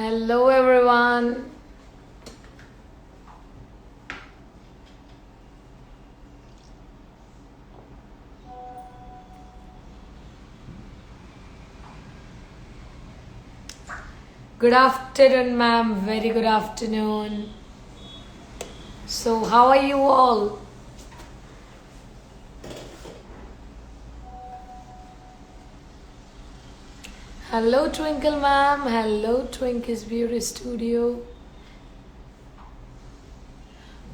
Hello, everyone. Good afternoon, ma'am. Very good afternoon. So, how are you all? Hello, Twinkle, ma'am. Hello, Twinkle's Beauty Studio.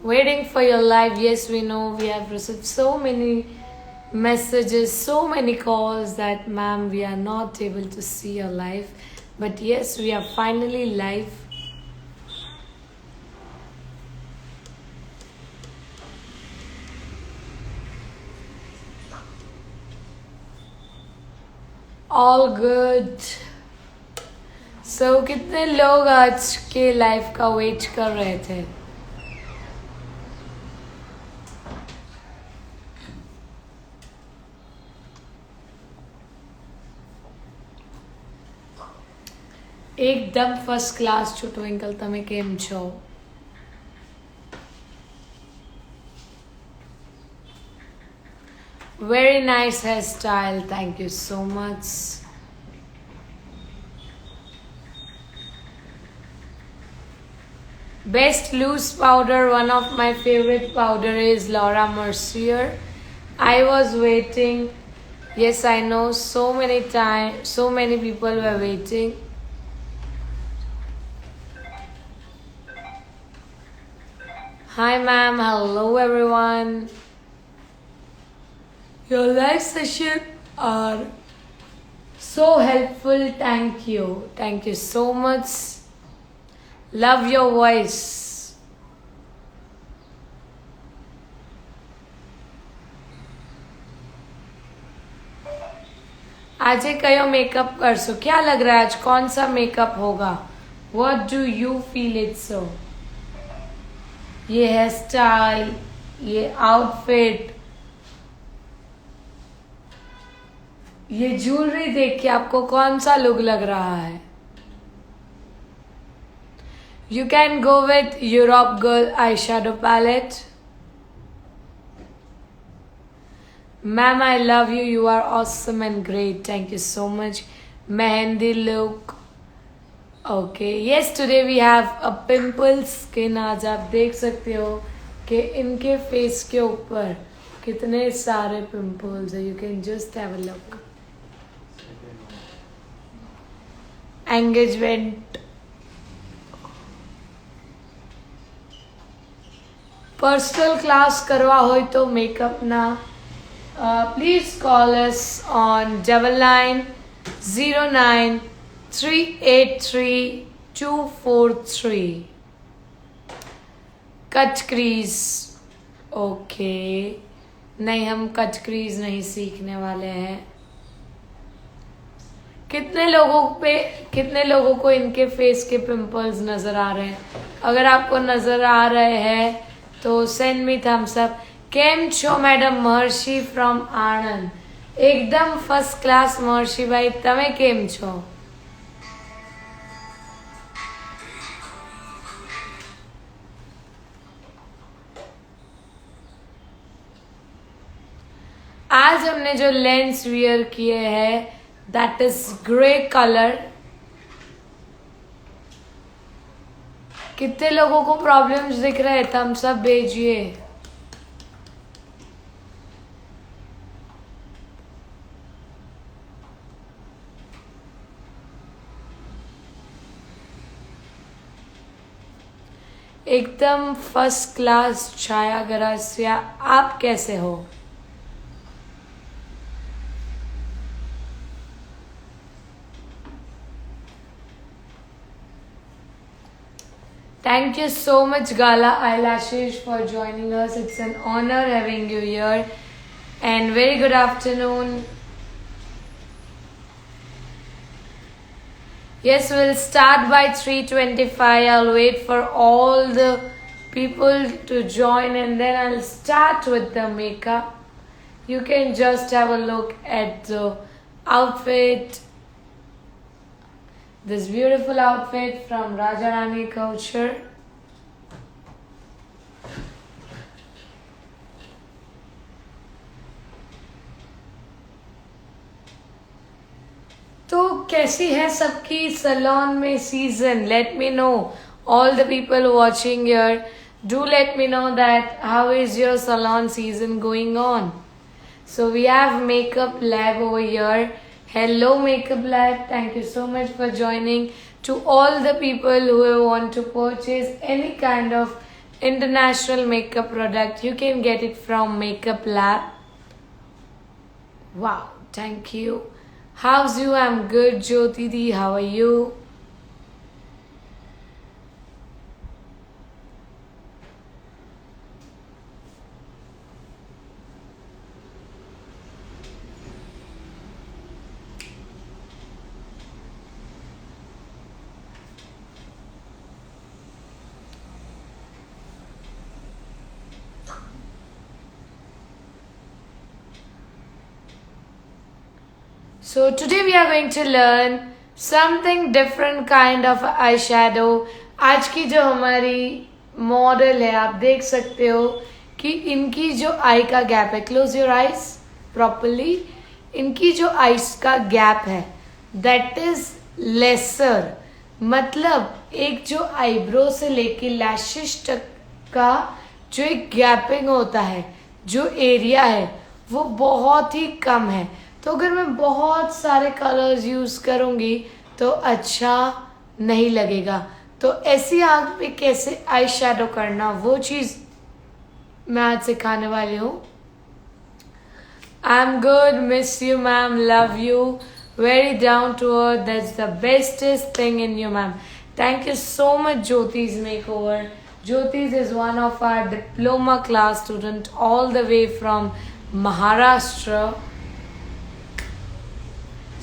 Waiting for your live. Yes, we know we have received so many messages, so many calls that, ma'am, we are not able to see your live. But yes, we are finally live. All good. So, कितने लोग आज के live का wait कर रहे थे? एकदम first class છો ટ્વિંકલ, તમે કેમ છો? Very nice hairstyle. Thank you so much. Best loose powder. One of my favorite powder is Laura Mercier. I was waiting. Yes, I know so many times, so many people were waiting. Hi, ma'am. Hello, everyone. Your live session are so helpful. Thank you. Thank you so much. Love your voice. आज कयो makeup करसो? क्या लग रहा है आज कौन सा makeup होगा? What do you feel it so? ये हेयर स्टाइल, ये आउटफिट, ये ज्वेलरी देख के आपको कौन सा लुक लग रहा है? You can go with Europe Girl eyeshadow palette. Ma'am, I love you. You are awesome and great. Thank you so much. Mehendi look. Okay. Yes, today we have a pimple skin. आज आप देख सकते हो कि इनके face के ऊपर कितने सारे पिंपल्स हैं. You can just have a look. Engagement. Personal class करवा हो तो मेकअप ना, please call us on 9909383243. Cut crease. Okay, नहीं हम कट क्रीज नहीं सीखने वाले हैं. कितने लोगों को इनके फेस के पिंपल्स नजर आ रहे हैं? अगर आपको नजर आ रहे हैं तो सेंड मी थम्स अप. केम छो मैडम? Maharshi from Anand. एकदम फर्स्ट क्लास महर्षि भाई, તમે કેમ છો? आज हमने जो लेंस वियर किए हैं दैट इज ग्रे कलर. कितने लोगों को प्रॉब्लम्स दिख रहे हैं? थम्स अप भेजिए. एकदम फर्स्ट क्लास छाया गरासिया. आप कैसे हो? Thank you so much, Gala Eyelashes, for joining us. It's an honor having you here. And very good afternoon. Yes, we'll start by 3:25. I'll wait for all the people to join and then I'll start with the makeup. You can just have a look at the outfit. this beautiful outfit from Raja Rani culture. तो कैसी है सबकी salon में season? Let me know, all the people watching here, do let me know that how is your salon season going on. So we have Makeup Lab over here. Hello Makeup Lab, thank you so much for joining. To all the people who want to purchase any kind of international makeup product, you can get it from Makeup Lab. Wow, thank you. How's you? I'm good. Jyoti Di, how are you? So today we are going to learn something different kind of eyeshadow. आज की जो हमारी model है, आप देख सकते हो कि इनकी जो आई का गैप है, क्लोज योर आईज प्रॉपरली, इनकी जो आईज का गैप है दैट इज लेसर, मतलब एक जो आईब्रो से लेके लैशेस तक का जो एक गैपिंग होता है, जो एरिया है वो बहुत ही कम है. तो अगर मैं बहुत सारे कलर्स यूज़ करूँगी तो अच्छा नहीं लगेगा. तो ऐसी आँख पे कैसे आई शैडो करना, वो चीज़ मैं आज सिखाने वाली हूँ. I am good, miss you ma'am, love you, very down to earth, that's the bestest thing in you ma'am. Thank you so much ज्योति's makeover. Jyoti's is one of our diploma class student all the way from Maharashtra.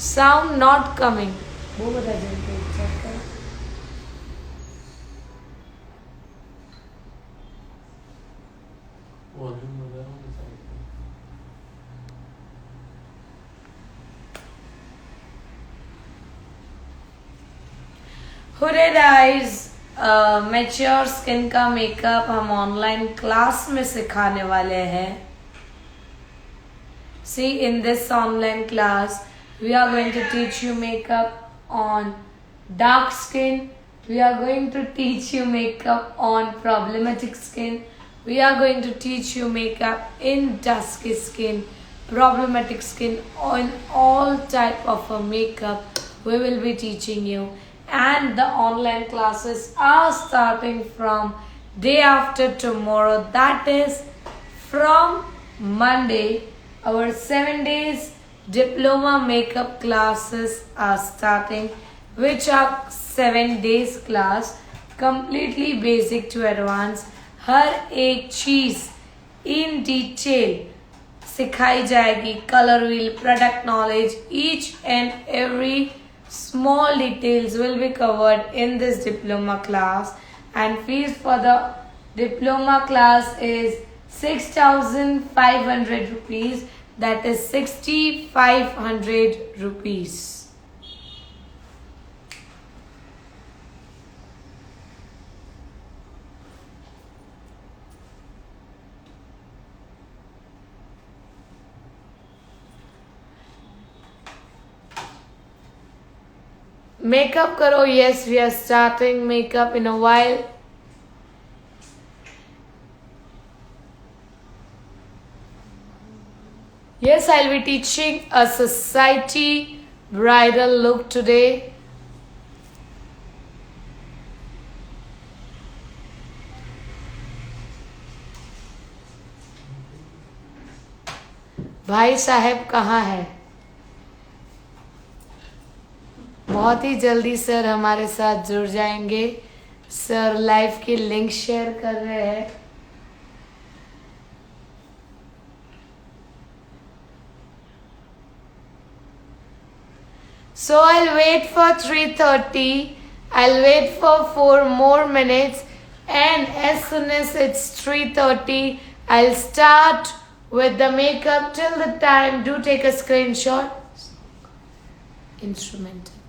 Sound not coming. वो बता देंगे check कर. Hooded eyes, mature skin का makeup हम online class में सिखाने वाले हैं. See, in this online class we are going to teach you makeup on dark skin. We are going to teach you makeup on problematic skin. We are going to teach you makeup in dusky skin, problematic skin, on all type of a makeup we will be teaching you. And the online classes are starting from day after tomorrow, that is from Monday. Our 7 days diploma makeup classes are starting, which are 7 days class, completely basic to advanced. हर एक चीज in detail सिखाई जाएगी. Colour wheel, product knowledge, each and every small details will be covered in this diploma class. And fees for the diploma class is 6,500 rupees. That is 6,500 rupees. Makeup karo. Yes, we are starting makeup in a while. Yes, I'll be teaching a society bridal look today. भाई साहब कहाँ है? बहुत ही जल्दी sir हमारे साथ जुड़ जाएंगे. सर लाइव की लिंक शेयर कर रहे हैं. So I'll wait for 3:30. I'll wait for 4 more minutes, and as soon as it's 3:30, I'll start with the makeup. Till the time, do take a screenshot. Instrumental.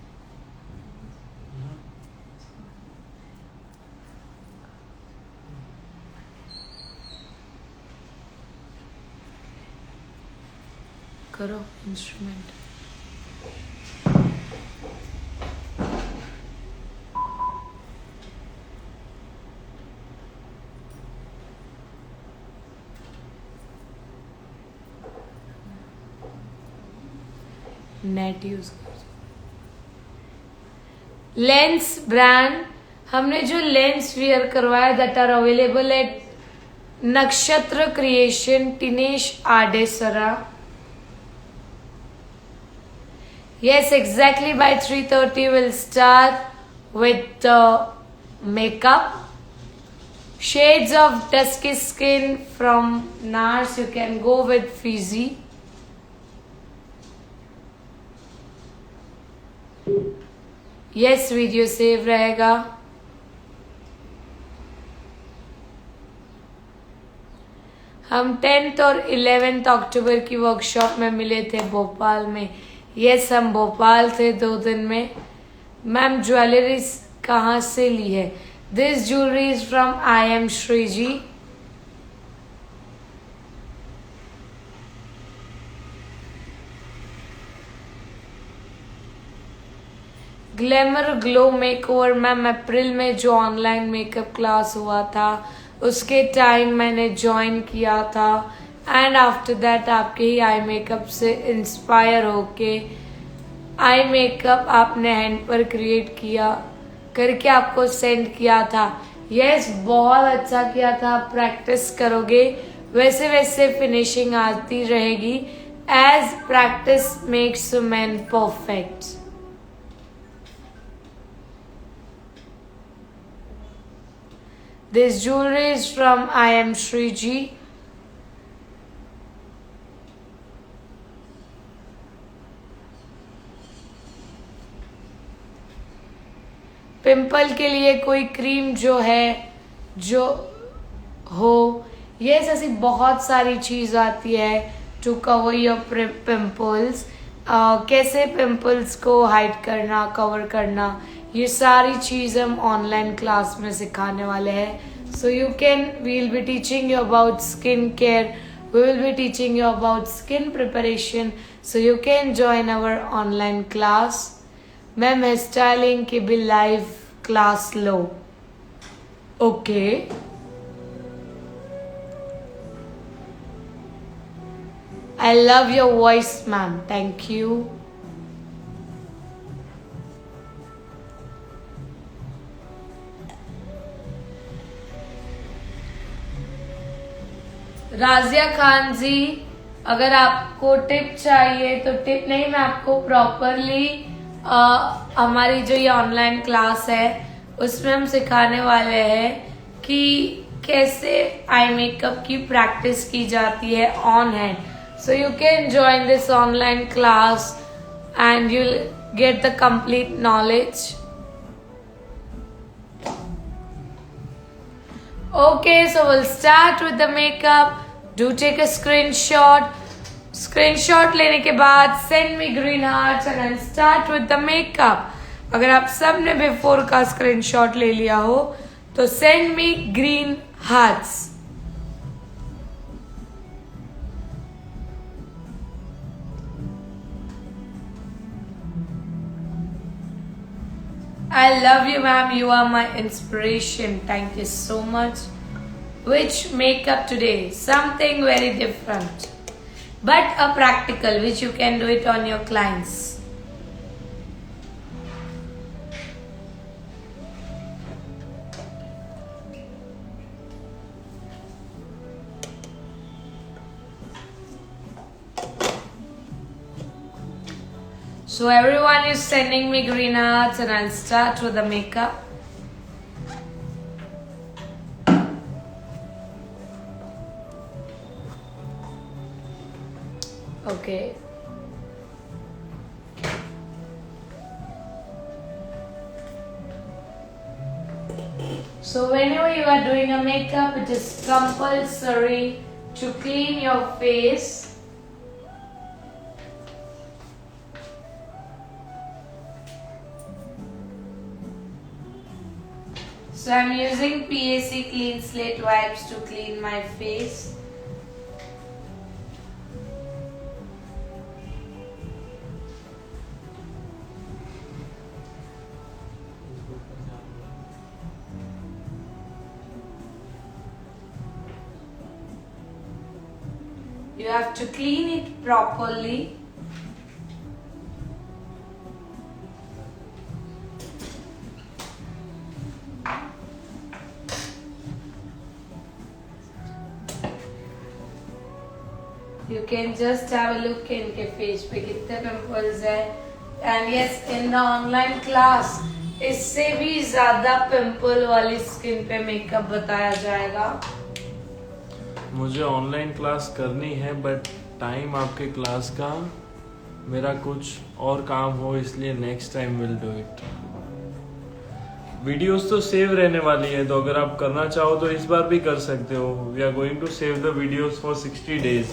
करो instrument. Net use कर. Lens brand, हमने जो lens wear करवाया that are available at नक्षत्र creation, टिनेश आडेसरा. Yes, exactly by 3:30 we'll start with the makeup. Shades of dusky skin from NARS, you can go with Fizzy. Yes, video save रहेगा. हम 10th और 11th अक्टूबर की workshop में मिले थे भोपाल में. यस, हम भोपाल थे 2 दिन में. मैम ज्वेलरी कहाँ से ली है? This jewellery is from I am Shreeji. Glamour glow makeover ma'am April में जो ऑनलाइन मेकअप क्लास हुआ था उसके टाइम मैंने ज्वाइन किया था. एंड आफ्टर दैट आपके ही आई मेकअप से इंस्पायर होके आई मेकअप आपने हैंड पर क्रिएट किया करके आपको सेंड किया था. यस, बहुत अच्छा किया था. प्रैक्टिस करोगे वैसे वैसे फिनिशिंग आती रहेगी. As practice makes man perfect. This jewelry is from I am Shriji. Pimple के लिए कोई क्रीम जो है जो हो. यस, ऐसी बहुत सारी चीज आती है टू कवर योर पिंपल्स. कैसे पिंपल्स को हाइड करना, कवर करना, ये सारी चीज हम ऑनलाइन क्लास में सिखाने वाले हैं. So you can, we will be teaching you about skin care, we will be teaching you about skin preparation. So you can join our online class. Ma'am hair styling की भी live class लो. Okay, I love your voice ma'am. Thank you. Razia Khan ji, अगर आपको tip चाहिए तो tip नहीं, मैं आपको प्रॉपरली हमारी जो ये ऑनलाइन क्लास है उसमें हम सिखाने वाले हैं कि कैसे आई मेकअप की प्रैक्टिस की जाती है on hand. So you can join this online class and you get the complete knowledge. Okay, so we'll start with the makeup. Do take a screenshot. Screenshot लेने के बाद send me green hearts and I'll start with the makeup. अगर आप सब ने before का screenshot ले लिया हो तो send me green hearts. I love you, ma'am. You are my inspiration. Thank you so much. Which makeup today? Something very different, but a practical, which you can do it on your clients. So everyone is sending me green hearts and I'll start with the makeup. Okay. So whenever you are doing a makeup, it is compulsory to clean your face. So I'm using PAC Clean Slate wipes to clean my face. You have to clean it properly. You can just have a look इनके face पे कितने pimples है. And yes, in the online class इससे भी ज्यादा pimple वाली skin पे makeup बताया जाएगा. मुझे ऑनलाइन क्लास करनी है बट टाइम आपके क्लास का मेरा कुछ और काम हो, इसलिए next time will do it. Videos तो सेव रहने वाली है, तो अगर आप करना चाहो तो इस बार भी कर सकते हो. We are going to save the videos for 60 days.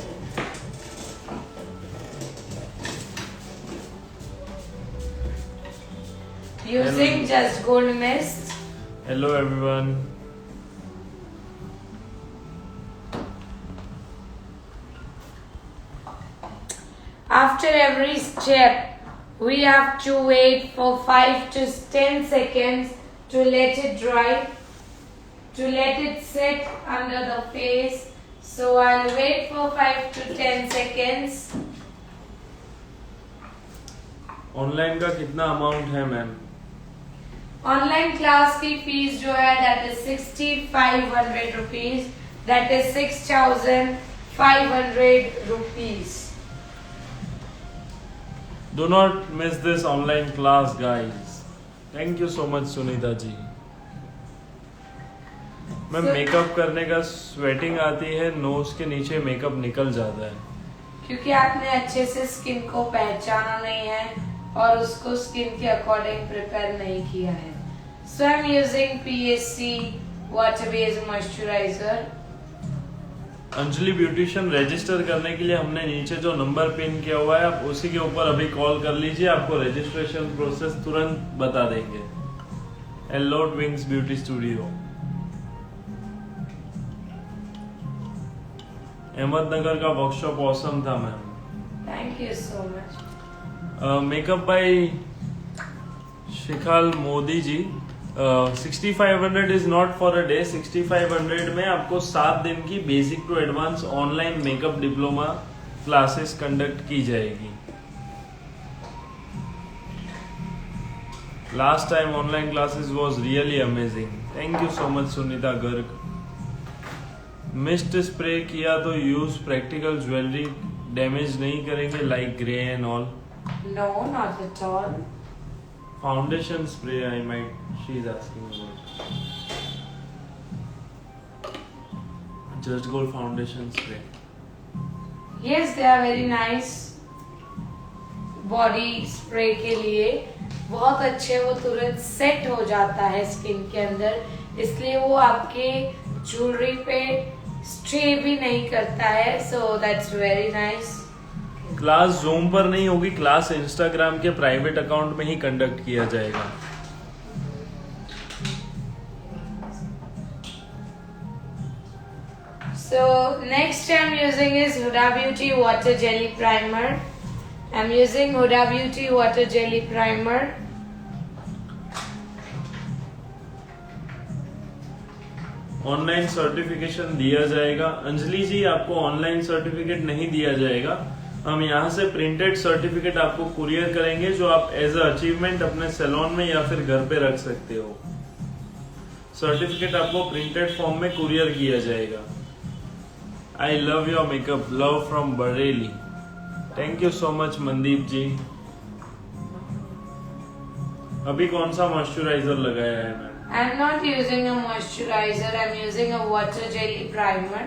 Using Just Gold Mist. Hello everyone. After every step, we have to wait for 5 to 10 seconds to let it dry, to let it set under the face. So I'll wait for 5 to 10 seconds. Online का कितना amount है ma'am? Online class की fees जो है that is 6500 rupees. That is 6500 rupees. Do not miss this online class, guys. Thank you so much, Sunita ji. Ma'am makeup करने का sweating आती है, नोज के नीचे मेकअप निकल जाता है. क्योंकि आपने अच्छे से स्किन को पहचाना नहीं है और उसको स्किन के अकॉर्डिंग प्रिपेयर नहीं किया है. So I'm using PSC water based moisturizer. Anjali beautician register करने के लिए हमने नीचे जो नंबर पिन किया हुआ है, आप उसी के ऊपर अभी कॉल कर लीजिए, आपको रजिस्ट्रेशन प्रोसेस तुरंत बता देंगे. Hello Twinks beauty studio, Ahmednagar का वर्कशॉप ऑसम था ma'am. Thank you so much. Makeup by Shikhal Modi ji. 6500 is not for a day. 6500 में आपको 7 दिन की basic to advance online makeup diploma classes conduct की जाएगी. Last time online classes was really amazing. Thank you so much Sunita Garg. Mist spray किया तो use practical jewellery damage नहीं करेंगे like grey and all? No, not at all. Foundation spray I might, she is asking about. Just Gold foundation spray. Yes, they are very nice. Body spray के लिए बहुत अच्छे, वो तुरंत set हो जाता है स्किन के अंदर, इसलिए वो आपके ज्वेलरी पे स्टे भी नहीं करता है. So that's very nice. Class zoom पर नहीं होगी, क्लास इंस्टाग्राम के प्राइवेट अकाउंट में ही कंडक्ट किया जाएगा. So next I'm using is Huda Beauty Water Jelly Primer. I'm using Huda Beauty Water Jelly Primer. Online certification दिया जाएगा. अंजलि जी, आपको ऑनलाइन सर्टिफिकेट नहीं दिया जाएगा. हम यहाँ से प्रिंटेड सर्टिफिकेट आपको कुरियर करेंगे, जो आप एज अ अचीवमेंट अपने सैलून में या फिर घर पे रख सकते हो. सर्टिफिकेट आपको प्रिंटेड फॉर्म में कुरियर किया जाएगा. I love your makeup, love from Bareilly. Thank you so much Mandeep ji. अभी कौन सा मॉइस्चराइजर लगाया है ma'am? I'm not using a moisturizer. I'm using a water jelly primer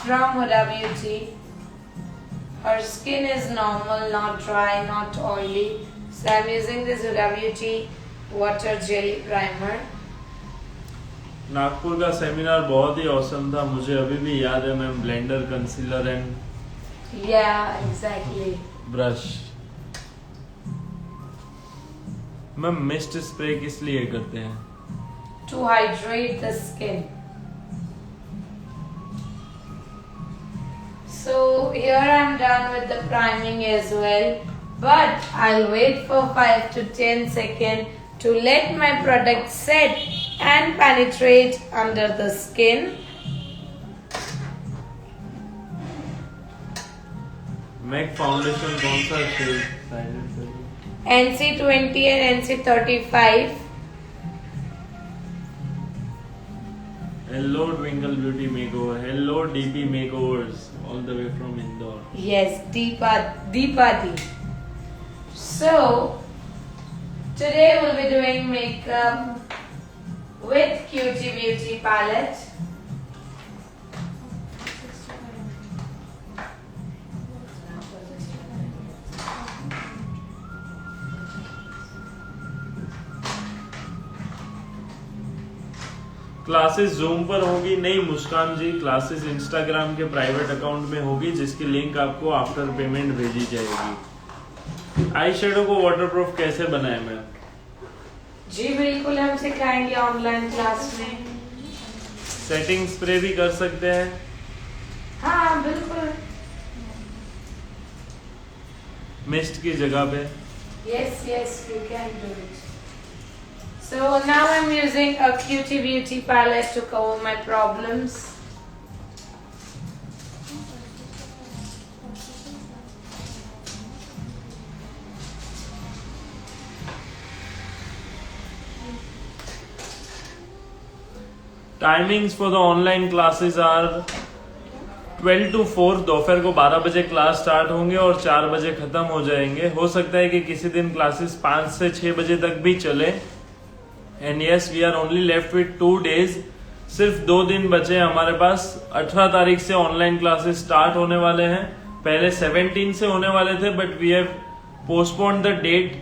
from Huda Beauty. Her skin is normal, not dry, not oily. So I'm using this Huda Beauty water jelly primer. Nagpur का seminar बहुत ही awesome था, मुझे अभी भी याद है ma'am. Blender, concealer and Yeah, exactly. Brush. Ma'am mist spray किस लिए करते हैं? To hydrate the skin. So here I'm done with the priming as well, but I'll wait for 5 to 10 seconds to let my product set and penetrate under the skin. MAC foundation कौन सा shade? NC20 and NC35. Hello Twinkle Beauty Makeover. Hello DP Makeovers. All the way from Indore. Yes, Deepati. So, today we'll be doing makeup with Cutie Beauty palette. Classes zoom पर होगी नहीं मुस्कान जी, classes Instagram के private account में होगी जिसकी link आपको after payment भेजी जाएगी। आई शेडो को वाटरप्रूफ कैसे बनाए मैम? जी बिल्कुल, हम सिखाएंगे ऑनलाइन क्लास में। सेटिंग स्प्रे भी कर सकते हैं? हाँ बिल्कुल। मिस्ट की जगह पे? Yes, you can do it. So now I'm using a Cutie Beauty palette to cover my problems. Timings for the online classes are 12 to 4। दोपहर को 12 बजे क्लास स्टार्ट होंगे और 4 बजे खत्म हो जाएंगे। हो सकता है कि किसी दिन क्लासेस 5 से 6 बजे तक भी चले। And yes, we are only left with 2 days। सिर्फ 2 दिन बचे हमारे पास। 18 तारीख से ऑनलाइन क्लासेस स्टार्ट होने वाले हैं। पहले 17 से होने वाले थे but we have postponed the date.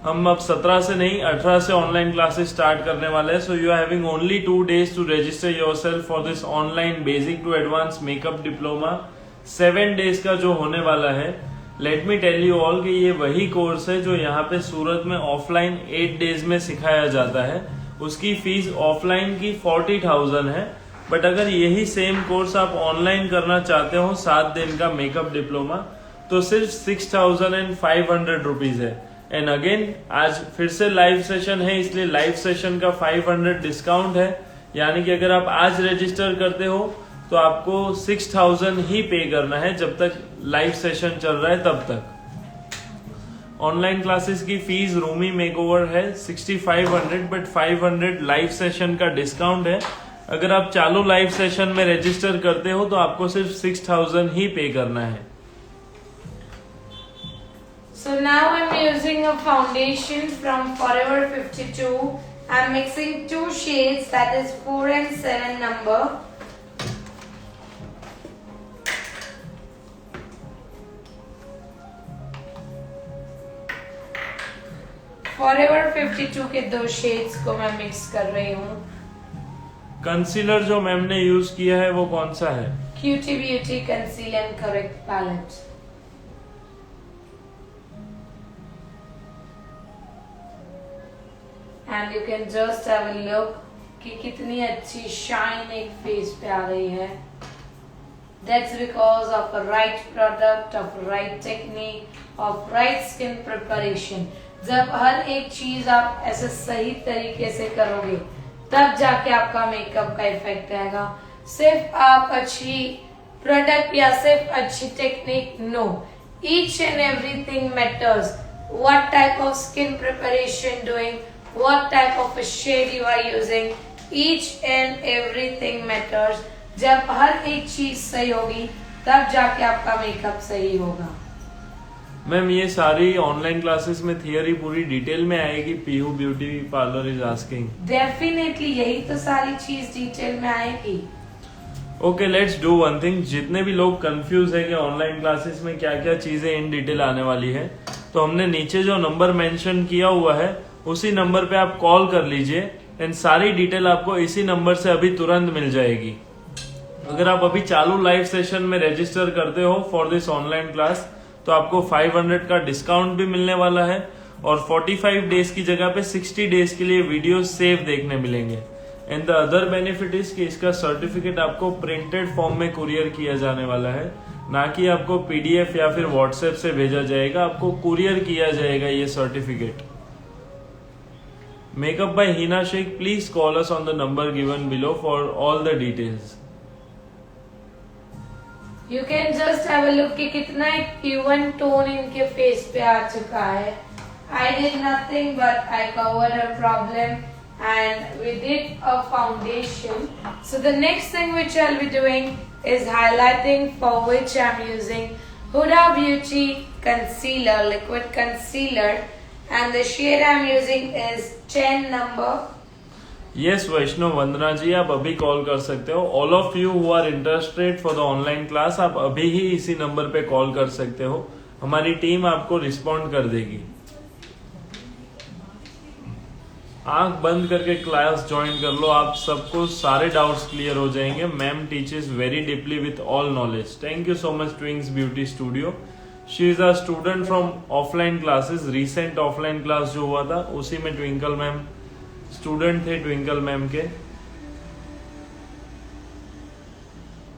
हम अब 17 से नहीं 18 से ऑनलाइन क्लासेस स्टार्ट करने वाले हैं। So you are having only 2 days to register yourself for this online basic to advance makeup diploma. 7 days का जो होने वाला है, let me tell you all कि ये वही कोर्स है जो यहाँ पे सूरत में ऑफलाइन 8 days में सिखाया जाता है। उसकी फीस ऑफलाइन की 40,000 है, बट अगर यही सेम कोर्स आप ऑनलाइन करना चाहते हो 7 दिन का मेकअप डिप्लोमा तो सिर्फ 6,500 रुपीज है। एंड अगेन आज फिर से लाइव सेशन है, इसलिए लाइव सेशन का 500 डिस्काउंट है। यानी कि अगर आप आज रजिस्टर करते हो तो आपको 6,000 ही पे करना है जब तक लाइव सेशन चल रहा है तब तक। ऑनलाइन क्लासेस की फीस रूमी मेकओवर है 6,500 बट 500 लाइव सेशन का डिस्काउंट है। अगर आप चालू लाइव सेशन में रजिस्टर करते हो तो आपको सिर्फ 6,000 ही पे करना है। So now I'm using a foundation from Forever 52. I'm mixing 2 shades, that is 4 and 7 number. Forever 52 के 2 शेड्स को मैं मिक्स कर रही हूँ। कंसीलर जो मैम ने यूज किया है वो कौन सा है? Cutie Beauty Conceal and Correct Palette। And you can just have a look कि कितनी अच्छी शाइन एक फेस पे आ रही है। That's because of a right product, of right technique, of right skin preparation। जब हर एक चीज आप ऐसे सही तरीके से करोगे तब जाके आपका मेकअप का इफेक्ट आएगा। सिर्फ आप अच्छी प्रोडक्ट या सिर्फ अच्छी technique, no, each and everything matters. What type of skin preparation doing, what type of shade you are using, each and everything matters. जब हर एक चीज सही होगी तब जाके आपका मेकअप सही होगा। मैम ये सारी ऑनलाइन क्लासेस में थियरी पूरी डिटेल में आएगी? Pihu beauty parlour is asking. Definitely यही तो सारी चीज डिटेल में आएगी। Okay, let's do one thing. जितने भी लोग कंफ्यूज है कि ऑनलाइन क्लासेस में क्या क्या चीजें इन डिटेल आने वाली है, तो हमने नीचे जो नंबर मेंशन किया हुआ है उसी नंबर पे आप कॉल कर लीजिए एंड सारी डिटेल आपको इसी नंबर से अभी तुरंत मिल जाएगी। अगर आप अभी चालू लाइव सेशन में रजिस्टर करते हो फॉर दिस ऑनलाइन क्लास तो आपको 500 का डिस्काउंट भी मिलने वाला है और 45 डेज की जगह पे 60 डेज के लिए वीडियो सेव देखने मिलेंगे। And the other benefit is कि इसका सर्टिफिकेट आपको प्रिंटेड फॉर्म में कुरियर किया जाने वाला है, ना कि आपको पीडीएफ या फिर व्हाट्सएप से भेजा जाएगा। आपको कुरियर किया जाएगा ये certificate. Makeup by Hina Shaikh, please call us on the number given below for all the details. You can just have a look कि कितना एक even tone इनके face पे आ चुका है. I did nothing but I covered her problem and we did a foundation. So the next thing which I'll be doing is highlighting, for which I'm using Huda Beauty concealer, liquid concealer, and the shade I'm using is 10 number. Yes Vaishnav Vandana ji, आप अभी call कर सकते हो. All of you who are interested for the online class, आप अभी ही इसी number पे call कर सकते हो. हमारी टीम आपको रिस्पॉन्ड कर देगी. आंख बंद करके क्लास ज्वाइन कर लो, आप सबको सारे डाउट्स क्लियर हो जाएंगे. Ma'am teaches very deeply with all knowledge. Thank you so much Twinks beauty studio. She is a student from offline classes. Recent offline class जो हुआ था उसी में ट्विंकल मैम स्टूडेंट थे. ट्विंकल मैम के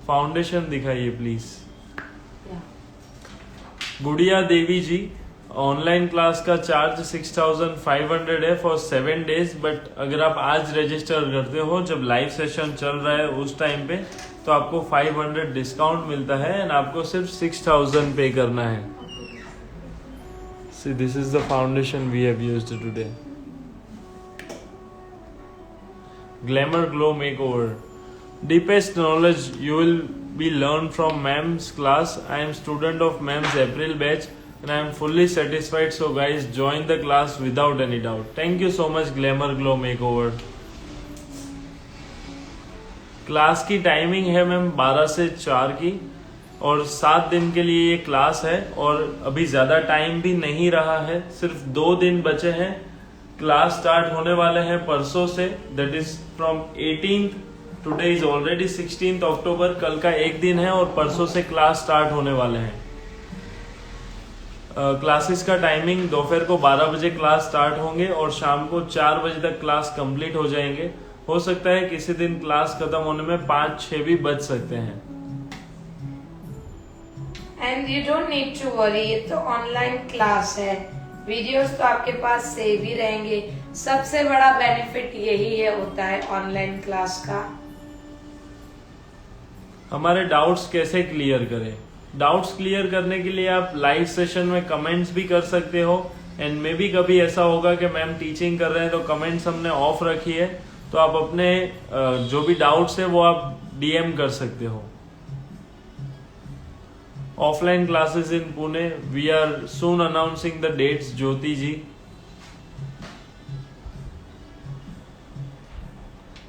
फाउंडेशन दिखाइए please. Gudiya Devi ji, online class का charge 6500 है फॉर 7 days. बट अगर आप आज रजिस्टर करते हो, जब लाइव सेशन चल रहा है उस टाइम पे, तो आपको 500 डिस्काउंट मिलता है एंड आपको सिर्फ 6000 पे करना है. See this is the foundation we have used today. Glamour Glow Makeover. Deepest knowledge you will be learned from ma'am's class. I am student of ma'am's April batch and I am fully satisfied. So guys, join the class without any doubt. Thank you so much Glamour Glow Makeover. Class की timing है ma'am 12 से 4 की और 7 दिन के लिए ये class है और अभी ज्यादा टाइम भी नहीं रहा है. सिर्फ 2 दिन बचे हैं. क्लास स्टार्ट होने वाले हैं परसों से, that is from 18th. Today is already 16th अक्टूबर. कल का एक दिन है और परसों से क्लास स्टार्ट होने वाले हैं. क्लासेस का टाइमिंग दोपहर को 12 बजे क्लास स्टार्ट होंगे और शाम को 4 बजे तक क्लास कंप्लीट हो जाएंगे. हो सकता है किसी दिन क्लास खत्म होने में 5-6 भी बज सकते हैं. And you don't need to worry, ये तो ऑनलाइन क्लास है. वीडियोस तो आपके पास सेव ही रहेंगे. सबसे बड़ा बेनिफिट यही है होता है ऑनलाइन क्लास का. हमारे डाउट्स कैसे क्लियर करें? डाउट्स क्लियर करने के लिए आप लाइव सेशन में कमेंट्स भी कर सकते हो. एंड मे बी कभी ऐसा होगा कि मैम टीचिंग कर रहे हैं तो कमेंट्स हमने ऑफ रखी है, तो आप अपने जो भी डाउट्स है वो आप डीएम कर सकते हो. Offline classes in Pune, we are soon announcing the dates. Jyoti ji,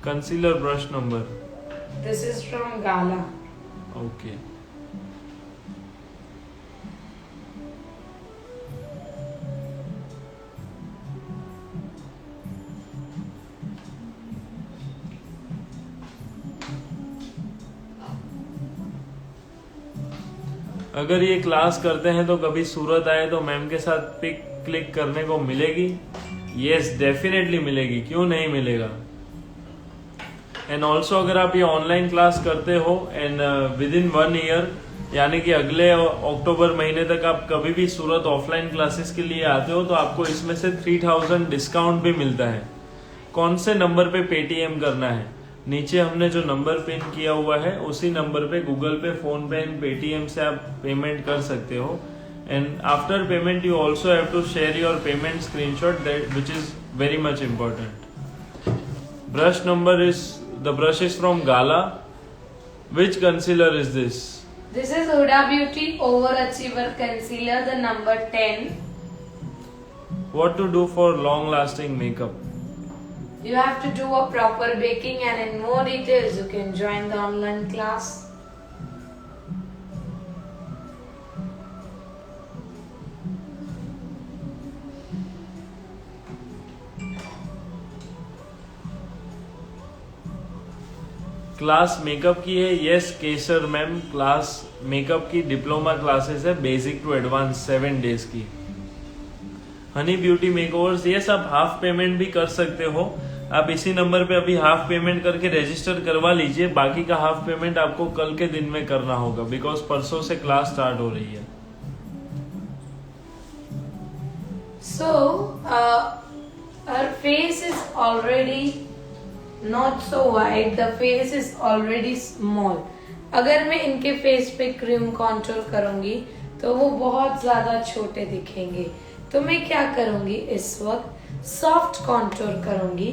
concealer brush number. This is from Gala. Okay. अगर ये क्लास करते हैं तो कभी सूरत आए तो मैम के साथ पिक क्लिक करने को मिलेगी. यस डेफिनेटली मिलेगी, क्यों नहीं मिलेगा. एंड ऑल्सो अगर आप ये ऑनलाइन क्लास करते हो एंड विद इन 1 year, यानी कि अगले अक्टूबर महीने तक आप कभी भी सूरत ऑफलाइन क्लासेस के लिए आते हो तो आपको इसमें से 3000 डिस्काउंट भी मिलता है. कौन से नंबर पे पेटीएम करना है? नीचे हमने जो नंबर पिन किया हुआ है उसी नंबर पे गूगल पे, फोन पे एंड पेटीएम से आप पेमेंट कर सकते हो. And after payment you also have to share your payment screenshot, that which is very much important. Brush number is, the brush is from Gala. Which concealer is this? This is Huda Beauty Overachiever Concealer, the number 10. What to do for long lasting makeup? You have to do a proper baking, and in more details you can join the online class. Class makeup की है. Yes केसर ma'am, class makeup की diploma classes है, basic to advance 7 days की. Honey beauty makeovers, yes आप half payment भी कर सकते हो. आप इसी नंबर पे अभी हाफ पेमेंट करके रजिस्टर करवा लीजिए. बाकी का हाफ पेमेंट आपको कल के दिन में करना होगा बिकॉज परसों से क्लास स्टार्ट हो रही है. So, her face is already not so wide, the face is already small. अगर मैं इनके फेस पे क्रीम कॉन्टूर करूंगी तो वो बहुत ज्यादा छोटे दिखेंगे। तो मैं क्या करूंगी, इस वक्त सॉफ्ट कॉन्टूर करूंगी।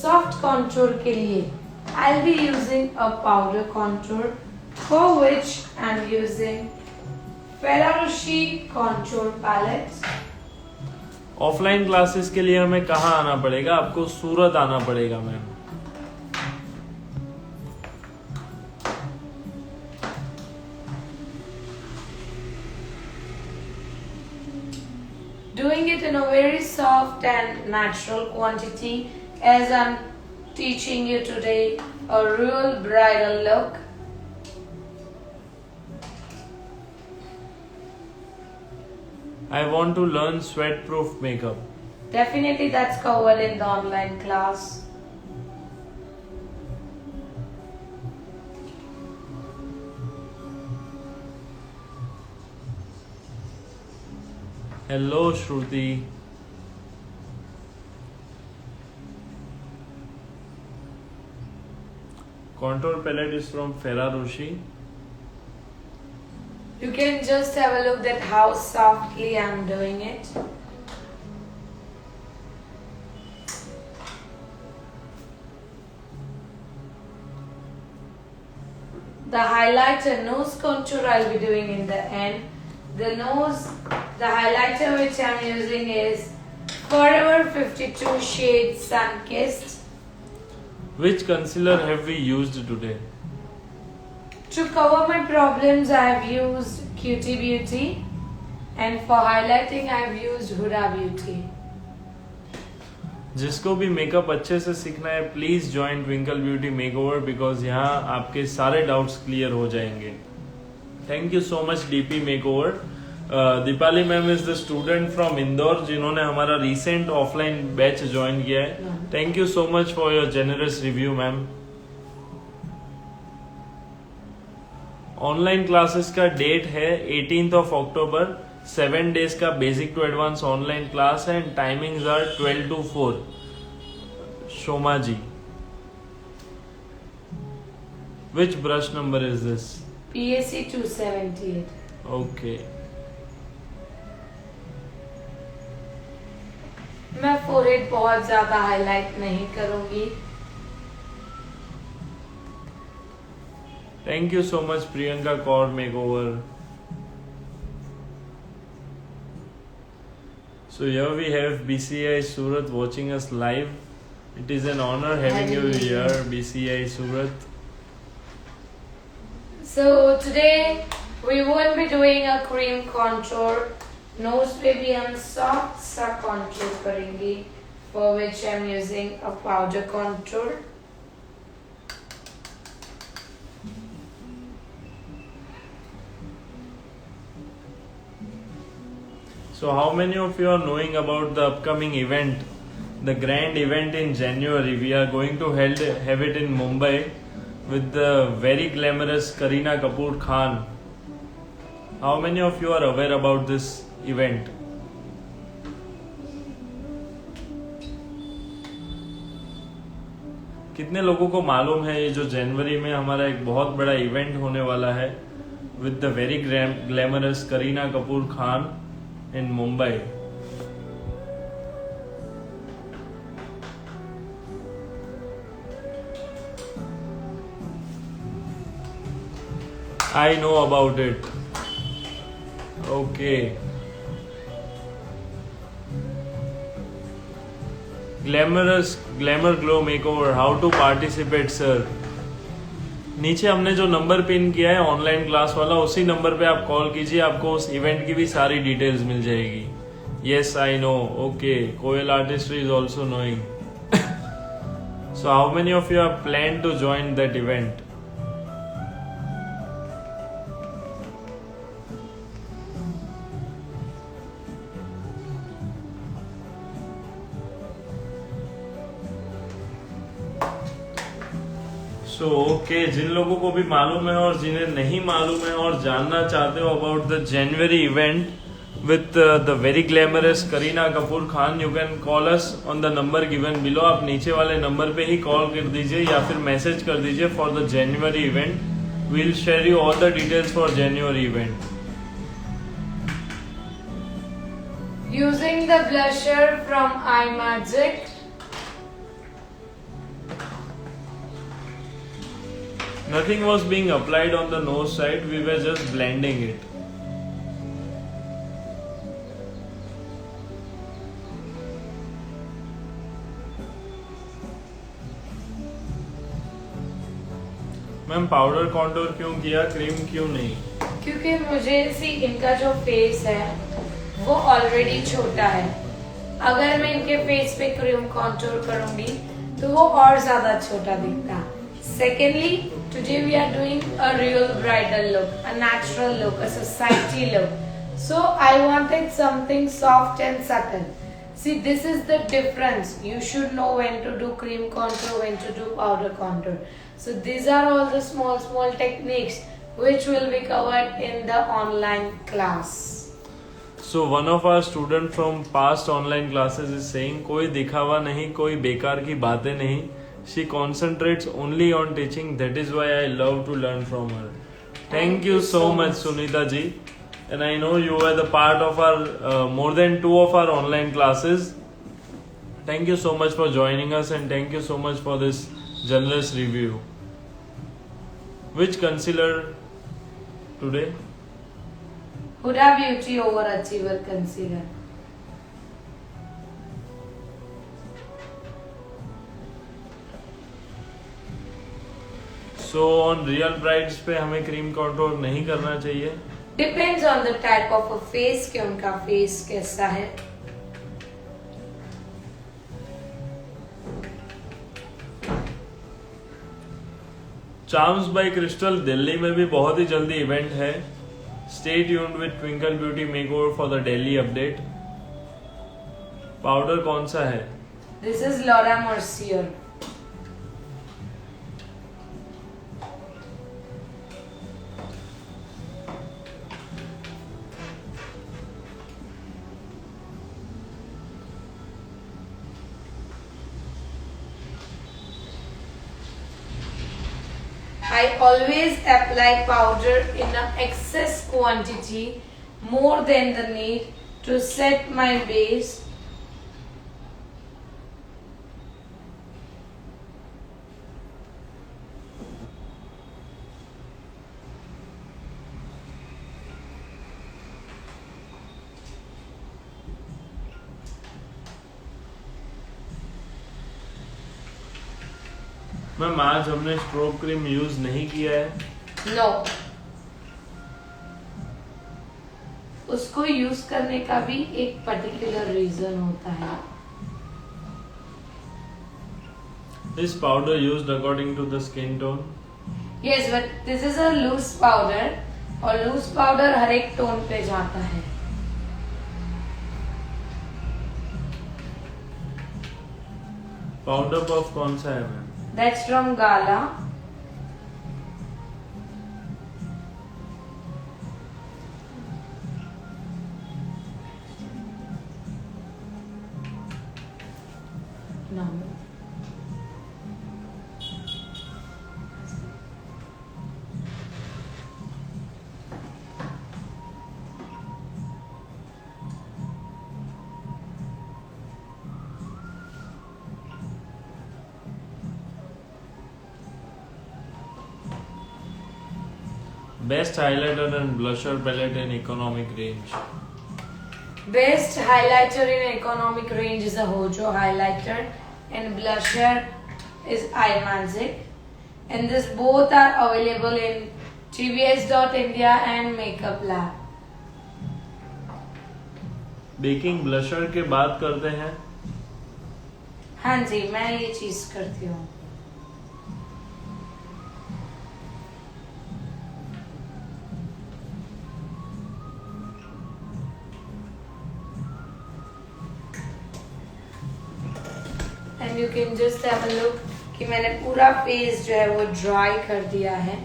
सॉफ्ट कॉन्टूर के लिए I will be using a powder contour, for which I am using Ferrero contour palette. Offline classes के लिए हमें कहाँ आना पड़ेगा? आपको सूरत आना पड़ेगा ma'am. Doing it in a very soft and natural quantity, as I'm teaching you today a real bridal look. I want to learn sweat-proof makeup. Definitely that's covered in the online class. Hello, Shruti. Contour palette is from Ferrero Rocher. You can just have a look at how softly I'm doing it. The highlighter nose contour I'll be doing in the end. The highlighter which I'm using is Forever 52 Shade Sun-Kissed. Which concealer have we used today? To cover my problems, I have used Cutie Beauty, and for highlighting, I have used Huda Beauty. जिसको भी makeup अच्छे से सीखना है please join Twinkle Beauty Makeover, because यहाँ आपके सारे doubts clear हो जाएंगे। Thank you so much DP Makeover. Deepali ma'am is the student from Indore जिन्होंने हमारा रिसेंट ऑफलाइन बैच ज्वाइन किया है। Thank you so much for your generous review ma'am. Online classes का डेट है 18th of October। 7 days का basic to advance online class है and timings are 12 to 4। Shoma ji, which brush number is this? PAC 278. Okay. मैं forehead बहुत ज्यादा highlight नहीं करूंगी। Thank you so much, Priyanka Kaur Makeover. So here we have BCI Surat watching us live. It is an honor having you here, BCI Surat. So today we won't be doing a cream contour. Nose पे भी हम soft सा contour करेंगे, for which I'm using a powder contour. So how many of you are knowing about the upcoming event, the grand event in January? We are going to have it in Mumbai with the very glamorous Kareena Kapoor Khan. How many of you are aware about this event? कितने लोगों को मालूम है ये जो जनवरी में हमारा एक बहुत बड़ा इवेंट होने वाला है with the very glamorous Kareena Kapoor Khan in Mumbai? I know about it. Okay. Glamour Glow Makeover. How to participate, sir? नीचे हमने जो नंबर पिन किया है ऑनलाइन क्लास वाला, उसी नंबर पे आप कॉल कीजिए, आपको उस इवेंट की भी सारी डिटेल्स मिल जाएगी। Yes I know. Okay, Koyal artistry is also knowing. So how many of you are plan to join that event? So okay, जिन लोगों को भी मालूम है और जिन्हें नहीं मालूम है और जानना चाहते हो about the January event with the very glamorous Kareena Kapoor Khan, you can call us on the number given below. आप नीचे वाले नंबर पे ही कॉल कर दीजिए या फिर मैसेज कर दीजिए for the January event We'll share you all the details for January event. Using the blusher from iMagic. Nothing was being applied on the nose side, we were just blending it. Ma'am powder contour क्यों किया, cream क्यों नहीं? क्योंकि मुझे इनका जो face है वो ऑलरेडी छोटा है। अगर मैं इनके फेस पे क्रीम कॉन्टूर करूंगी तो वो और ज्यादा छोटा दिखता। Secondly, today we are doing a real bridal look, a natural look, a society look, so I wanted something soft and subtle. See, this is the difference. You should know when to do cream contour, when to do powder contour. So these are all the small techniques which will be covered in the online class. So one of our student from past online classes is saying कोई दिखावा नहीं, कोई बेकार की बातें नहीं. She concentrates only on teaching. That is why I love to learn from her. Thank you so much, Sunita ji. And I know you were the part of our more than 2 of our online classes. Thank you so much for joining us and thank you so much for this generous review. Which concealer today? Huda Beauty Overachiever Concealer. So on real brides पे हमें cream contour नहीं करना चाहिए. Depends on the type of a face कि उनका face कैसा है. Charms bye crystal Delhi में भी बहुत ही जल्दी इवेंट है. Stay tuned with Twinkle Beauty Makeover for the Delhi update. Powder कौन सा है? This is Laura Mercier. I always apply powder in an excess quantity, more than the need, to set my base. Ma'am आज हमने strobe cream use नहीं किया है. No. उसको use करने का भी एक पर्टिकुलर रीजन होता है. Is powder used according to the skin tone? Yes, but this is a loose powder और loose powder हर एक टोन पे जाता है. पाउडर पफ कौन सा है ma'am? That's from Gala. No. Best highlighter and blusher palette in economic range. Best highlighter in economic range is a Hojo highlighter and blusher is iMagic, and this both are available in tvs.india and Makeup Lab. Baking blusher के बात करते हैं. हाँ जी, मैं ये चीज करती हूँ. And you can just have a look कि मैंने पूरा फेस जो है वो ड्राई कर दिया है.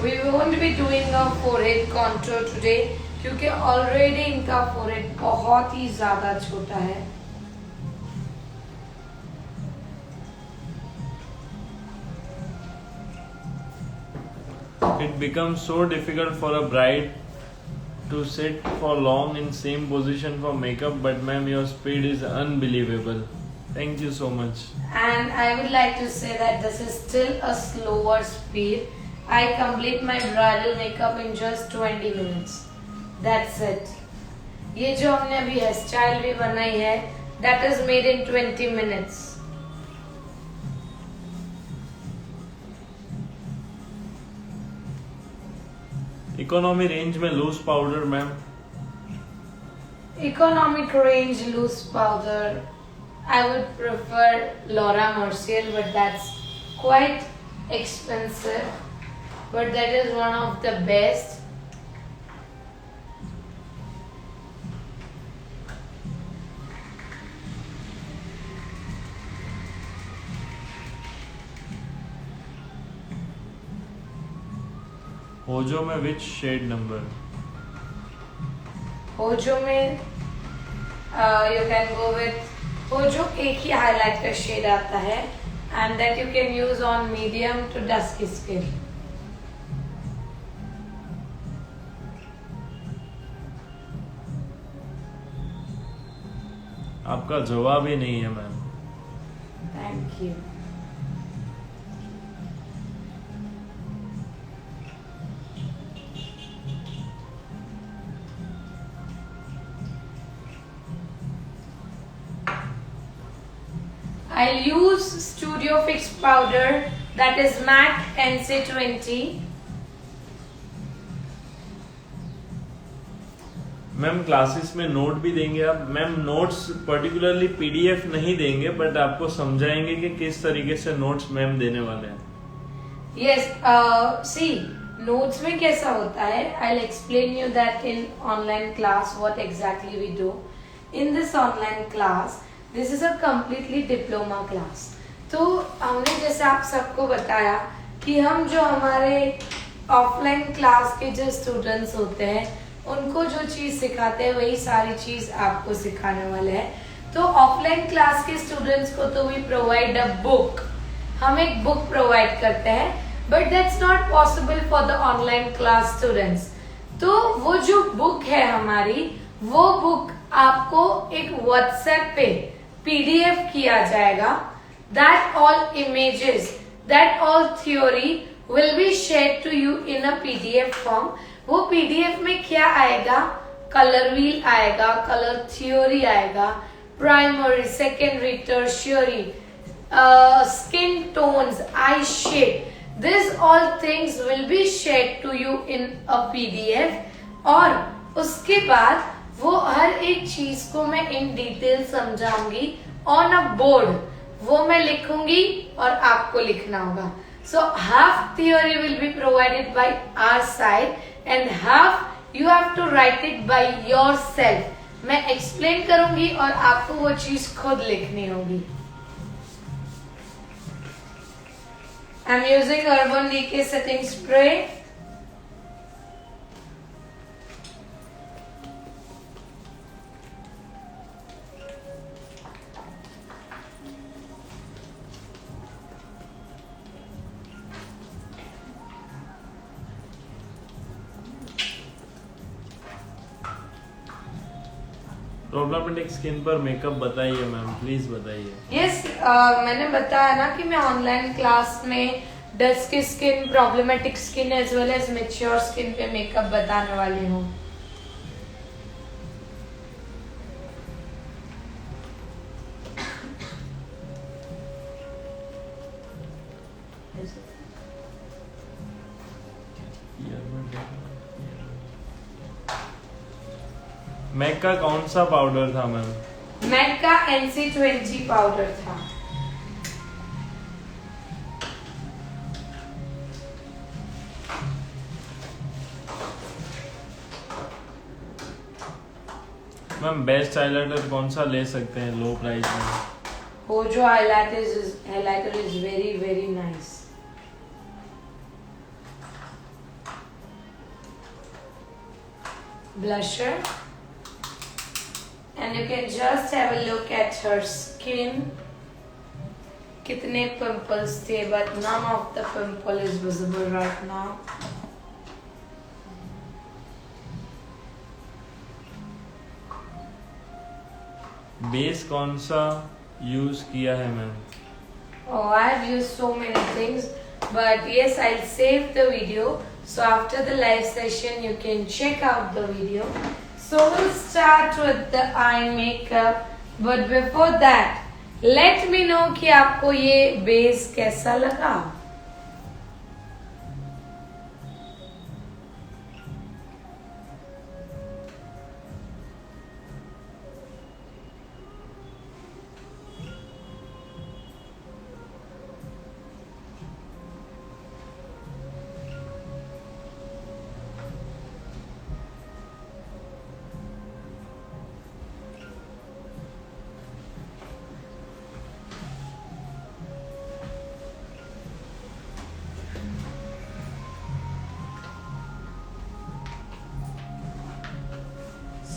We won't be doing a forehead contour today क्योंकि ऑलरेडी इनका फोरहेड बहुत ही ज्यादा छोटा है। It becomes so difficult for a bride to sit for long in same position for makeup, but ma'am, your speed is unbelievable. Thank you so much. And I would like to say that this is still a slower speed. I complete my bridal makeup in just 20 minutes. That's it. ये जो हमने अभी hair style भी बनाई है, that is made in 20 minutes. Economy range में loose powder ma'am. Economic range loose powder, I would prefer Laura Mercier, but that's quite expensive. But that is one of the best. होजो में विच shade number? होजो में you can go with होजो एक ही highlighter shade आता है and that you can use on medium to dusky skin. आपका जवाब ही नहीं है ma'am. Thank you. I'll use Studio Fix powder, that is MAC NC20. Ma'am classes में नोट भी देंगे आप? मैम नोट्स पर्टिकुलरली पीडीएफ नहीं देंगे, बट आपको समझाएंगे कि किस तरीके से नोट्स मैम देने वाले हैं। Yes, see, notes में कैसा होता है? I'll explain you that in online class what exactly we do. In this online class, this is a completely diploma class. तो हमने जैसे आप सबको बताया कि हम जो हमारे ऑफलाइन क्लास के जो स्टूडेंट्स होते हैं उनको जो चीज सिखाते हैं वही सारी चीज आपको सिखाने वाले हैं। तो ऑफलाइन क्लास के स्टूडेंट्स को तो वी प्रोवाइड अ बुक, हम एक बुक प्रोवाइड करते हैं, but that's not possible for the online class students. तो वो जो बुक है हमारी, वो बुक आपको एक व्हाट्सएप पे पीडीएफ किया जाएगा। That all images, that all theory will be share to you in a PDF form. वो पीडीएफ में क्या आएगा? कलर व्हील आएगा, कलर थ्योरी आएगा, primary, secondary, tertiary, skin tones, eye shade, this all things will be share to you in a PDF. और उसके बाद वो हर एक चीज को मैं इन डिटेल समझाऊंगी ऑन अ बोर्ड, वो मैं लिखूंगी और आपको लिखना होगा। सो half theory will be provided by our side and half you have to write it by yourself. मैं एक्सप्लेन करूंगी और आपको वो चीज खुद लिखनी होगी। I am using Urban Decay setting spray. Problematic skin पर मेकअप बताइए मैम, प्लीज बताइए। यस, मैंने बताया ना कि मैं ऑनलाइन क्लास में dusky skin, problematic skin as well as mature skin पे मेकअप बताने वाली हूँ। मैक का कौन सा पाउडर था मैम? मैक का NC20 पाउडर था। मैम बेस्ट हाइलाइटर कौन सा ले सकते हैं लो प्राइस में? वो जो highlighter is very very nice. blusher, and you can just have a look at her skin. कितने pimples थे, but none of the pimple is visible right now. Base कौन सा यूज किया है ma'am? Oh, I've used so many things, but yes, I'll save the video. So after the live session, you can check out the video. So we'll start with the eye makeup. But before that, let me know कि आपको ये base कैसा लगा.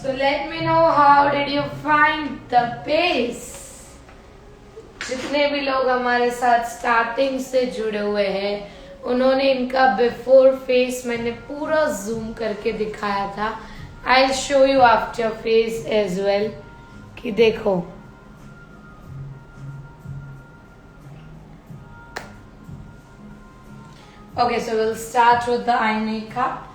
So let me know how did you find the base. जितने भी लोग हमारे साथ स्टार्टिंग से जुड़े हुए हैं उन्होंने इनका बिफोर फेस मैंने पूरा जूम करके दिखाया था. I show you after face as well कि देखो. Okay, so we'll start with the eye makeup.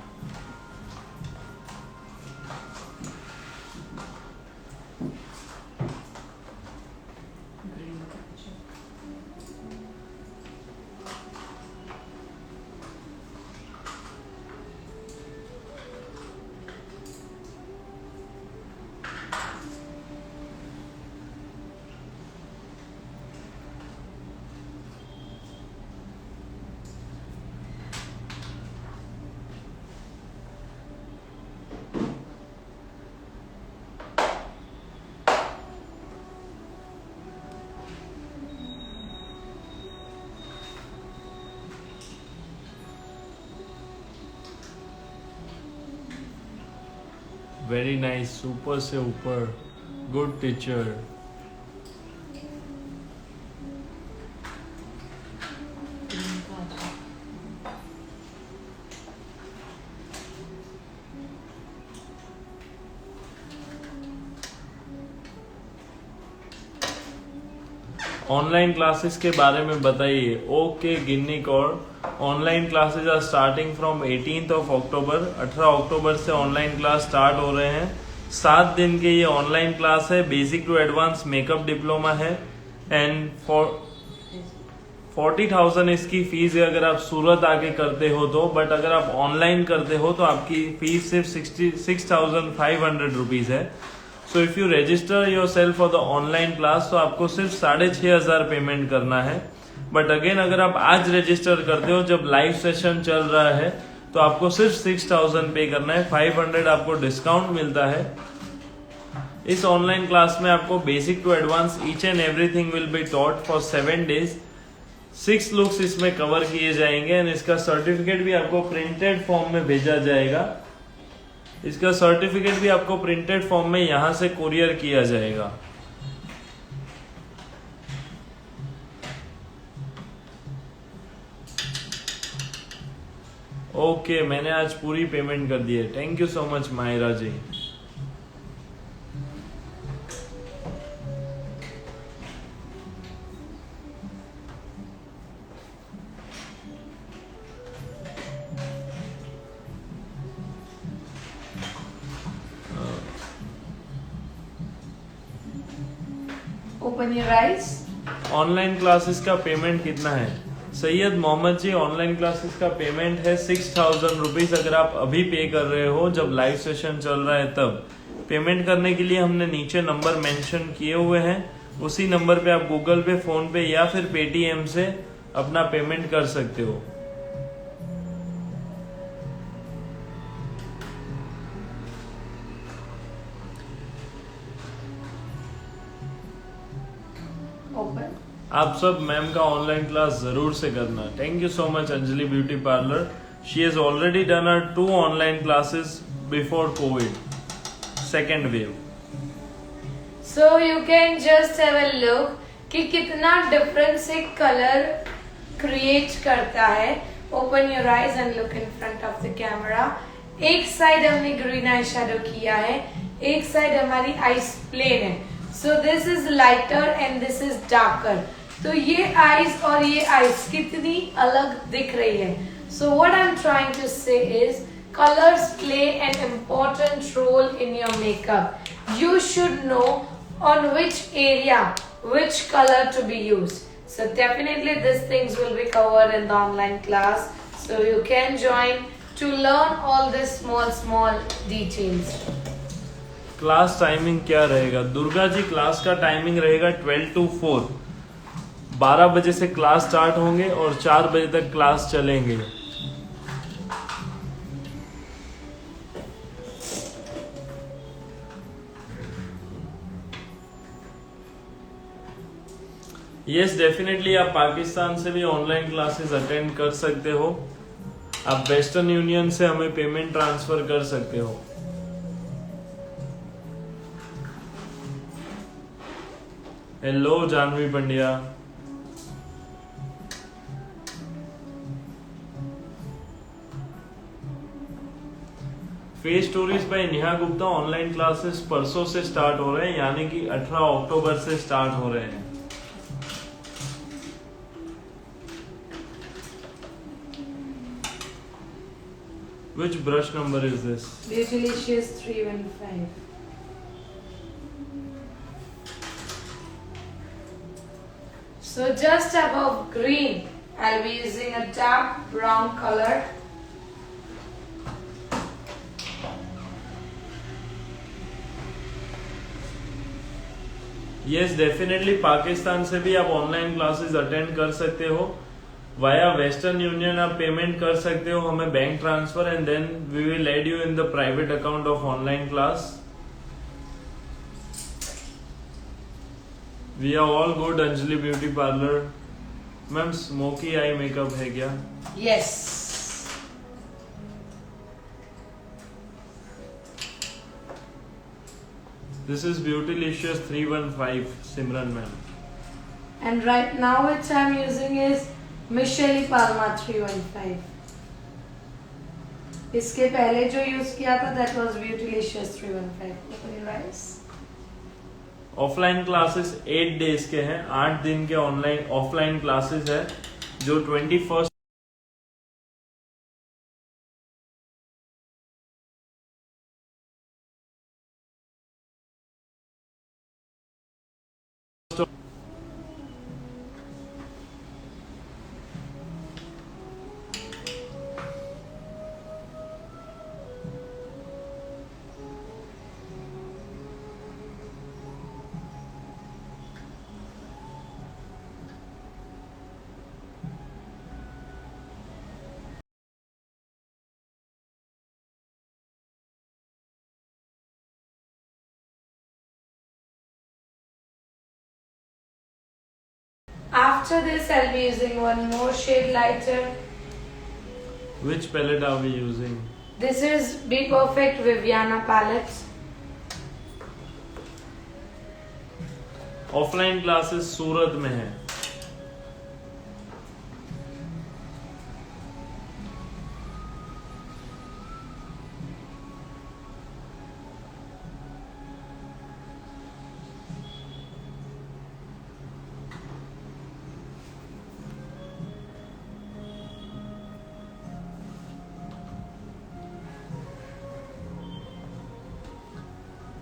Very nice, super से ऊपर, गुड टीचर. ऑनलाइन क्लासेस के बारे में बताइए. Okay Ginni Kaur, online classes are starting from 18th of October. 18 अक्टूबर से ऑनलाइन क्लास स्टार्ट हो रहे हैं. 7 दिन के ये ऑनलाइन क्लास है. Basic to advance makeup diploma है एंड 40,000 इसकी फीस है अगर आप सूरत आके करते हो तो. बट अगर आप ऑनलाइन करते हो तो आपकी फीस सिर्फ 66,500 रुपीज है. So if you register your self for the online class तो आपको सिर्फ 6,500 पेमेंट करना है. बट अगेन अगर आप आज रजिस्टर करते हो जब लाइव सेशन चल रहा है तो आपको सिर्फ 6,000 पे करना है. 500 आपको डिस्काउंट मिलता है. इस ऑनलाइन क्लास में आपको basic to advance each and everything will be taught for 7 days. 6 looks इसमें कवर किए जाएंगे एंड इसका सर्टिफिकेट भी आपको प्रिंटेड फॉर्म में भेजा जाएगा. इसका सर्टिफिकेट भी आपको प्रिंटेड फॉर्म में यहां से कुरियर किया जाएगा. ओके मैंने आज पूरी पेमेंट कर दी है. Thank you so much Maira ji. Open your eyes. Online classes का पेमेंट कितना है? सैयद मोहम्मद जी, ऑनलाइन क्लासेस का पेमेंट है 6,000 रुपीज. अगर आप अभी पे कर रहे हो जब लाइव सेशन चल रहा है तब. पेमेंट करने के लिए हमने नीचे नंबर मेंशन किए हुए हैं. उसी नंबर पे आप गूगल पे, फोन पे या फिर पेटीएम से अपना पेमेंट कर सकते हो. Open. आप सब मैम का ऑनलाइन क्लास जरूर से करना. Thank you so much Anjali beauty parlour. She has already done our 2 online classes before COVID, second wave. So you can just have a look कि कितना डिफरेंस से कलर क्रिएट करता है. Open your eyes and look in front of the camera. एक side हमने green eye shadow किया है, एक साइड हमारी आईज प्लेन है. So this is lighter and this is darker. तो ये आईज और ये आईज कितनी अलग दिख रही है. So what I am trying to say is colors play an important role in your makeup. You should know on which area which color to be used. So definitely these things will be covered in the online class. So you can join to learn all these small details. Class timing क्या रहेगा? Durga ji class का timing रहेगा 12 to 4. 12 बजे से class start होंगे और 4 बजे तक क्लास चलेंगे. यस डेफिनेटली आप पाकिस्तान से भी ऑनलाइन क्लासेस अटेंड कर सकते हो. आप वेस्टर्न यूनियन से हमें पेमेंट ट्रांसफर कर सकते हो. Hello Janhvi Pandya. Face stories by Neha Gupta online classes परसों से स्टार्ट हो रहे हैं, यानी कि 18 अक्टूबर से स्टार्ट हो रहे हैं. Which brush number is this? Beautylicious 315. So just above green, I'll be using a dark brown color. Yes, definitely Pakistan से भी आप ऑनलाइन क्लासेस अटेंड कर सकते हो. वाया वेस्टर्न यूनियन आप पेमेंट कर सकते हो हमें bank transfer, and then we will add you in the private account of online class. We are all good. Anjali beauty parlour. Ma'am smoky eye makeup है क्या? Yes. This is beautylicious 315 Simran ma'am. And right now which I'm using is Michelle Palma 315. इसके पहले जो use किया था that was Beautylicious 315. Open your eyes. Offline classes 8 days के हैं, 8 दिन के ऑनलाइन ऑफलाइन क्लासेस है जो 21 After this I'll be using one more shade lighter. Which palette are we using? This is Be Perfect Viviana palette. Offline classes Surat में है.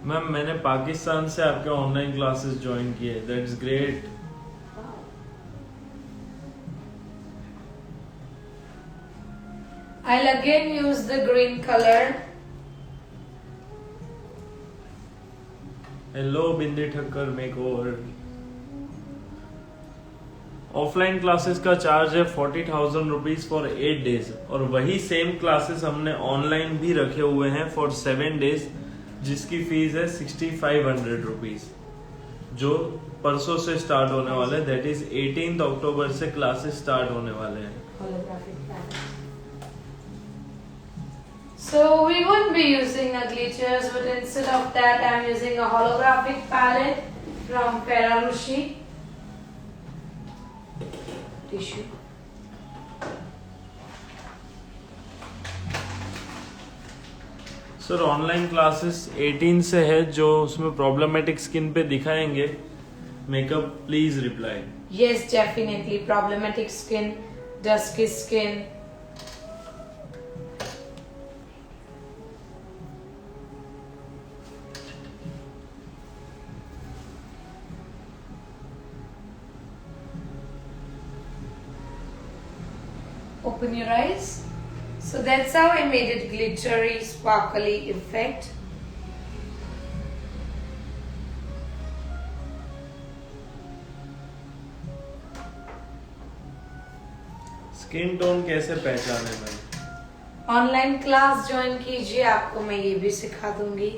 Ma'am मैंने पाकिस्तान से आपके ऑनलाइन क्लासेस ज्वाइन किए. That's great. I'll again use the green color. Hello Bindi Thakkar makeover. Offline classes का charge है 40,000 rupees for 8 days, और वही सेम क्लासेस हमने ऑनलाइन भी रखे हुए हैं फॉर 7 डेज, जिसकी फीस है 6,500 रुपीज, जो परसों से स्टार्ट होने वाले हैं. दैट इज 18 अक्टूबर से क्लासेस स्टार्ट होने वाले हैं. So we won't be using a glitters, but instead of that, I'm using a holographic palette from Ferrarushi. Tissue. Sir online classes 18 से है, जो उसमें प्रॉब्लमेटिक स्किन पे दिखाएंगे makeup, please reply. Yes, definitely. Problematic skin, dusky skin. Open your eyes. So that's how I made it glittery, sparkly effect. Skin tone कैसे पहचाने ma'am? Online class join कीजिए, आपको मैं ये भी सिखा दूंगी।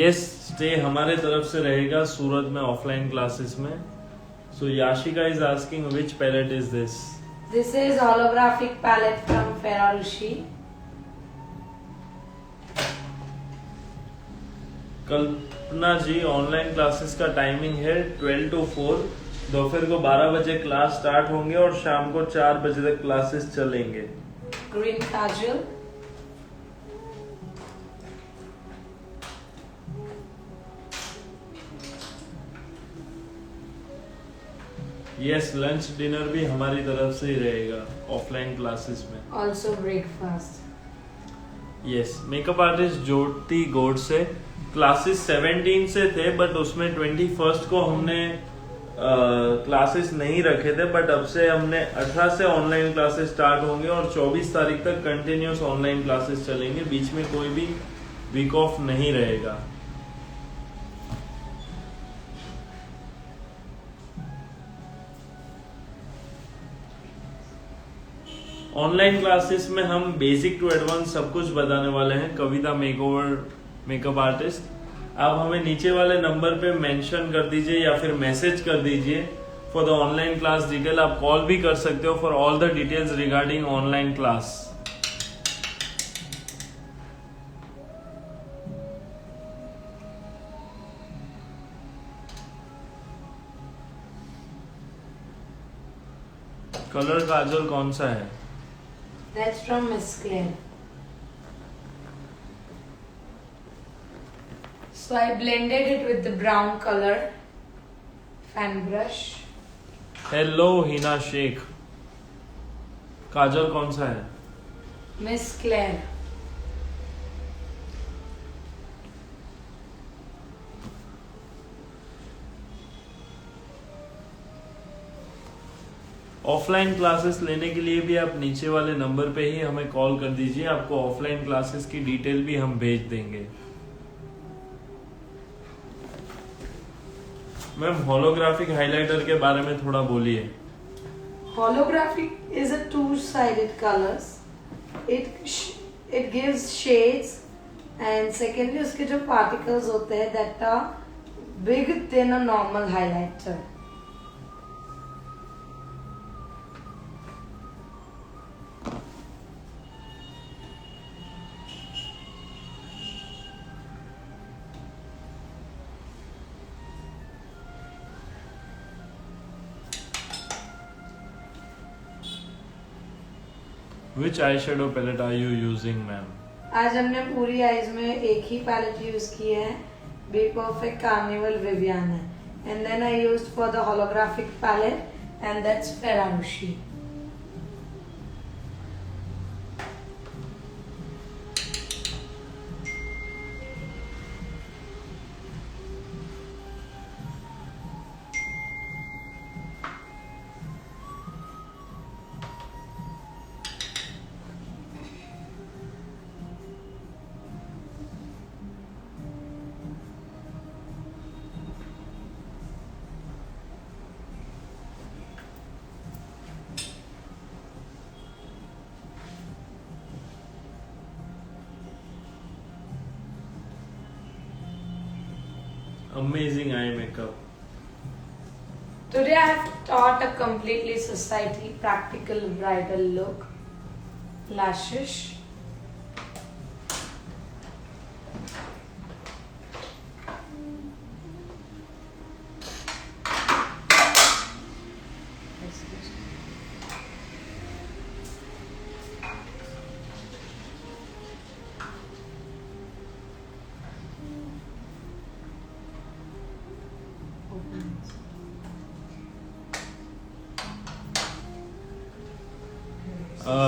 यस, स्टे हमारे तरफ से रहेगा सूरत में ऑफलाइन क्लासेस में। So Yashika is asking which palette is this? This is holographic palette from Ferrarushi. Kalpana ji, online classes का टाइमिंग है 12 to 4। दोपहर को 12 बजे क्लास स्टार्ट होंगे और शाम को 4 बजे तक क्लासेस चलेंगे। Green kajal. Yes, lunch dinner भी हमारी तरफ से ही रहेगा ऑफलाइन क्लासेस में। Also breakfast. Yes, makeup artist Jyoti Godse, classes 17 से थे बट उसमें 21 को हमने क्लासेस नहीं रखे थे, बट अब से हमने 18 से ऑनलाइन क्लासेस स्टार्ट होंगे और 24 तारीख तक कंटिन्यूस ऑनलाइन क्लासेस चलेंगे, बीच में कोई भी वीक ऑफ नहीं रहेगा। ऑनलाइन क्लासेस में हम बेसिक टू एडवांस सब कुछ बताने वाले हैं। कविता मेकओवर मेकअप आर्टिस्ट, आप हमें नीचे वाले नंबर पे मेंशन कर दीजिए या फिर मैसेज कर दीजिए for the online class detail. आप कॉल भी कर सकते हो for all the details regarding online class. Colour kajal कौन सा है? That's from Miss Claire. So I blended it with the brown color fan brush. Hello Hina Shaikh, kajal कौन सा है? Miss Claire. ऑफलाइन क्लासेस लेने के लिए भी आप नीचे वाले नंबर पे ही हमें कॉल कर दीजिए, आपको ऑफलाइन क्लासेस की डिटेल भी हम भेज देंगे। मैम, होलोग्राफिक हाइलाइटर के बारे में थोड़ा बोलिए। Holographic is a two-sided colors. It gives shades and secondly उसके जो particles होते हैं that are big than a normal highlighter. Which eyeshadow palette are you using, ma'am? आज हमने पूरी आईज में एक ही पैलेट यूज की है, बी परफेक्ट कार्निवल विवियन है, and then I used for the holographic palette and that's Ferrarushi. Amazing eye makeup. Today I have taught a completely society practical bridal look. Lashes.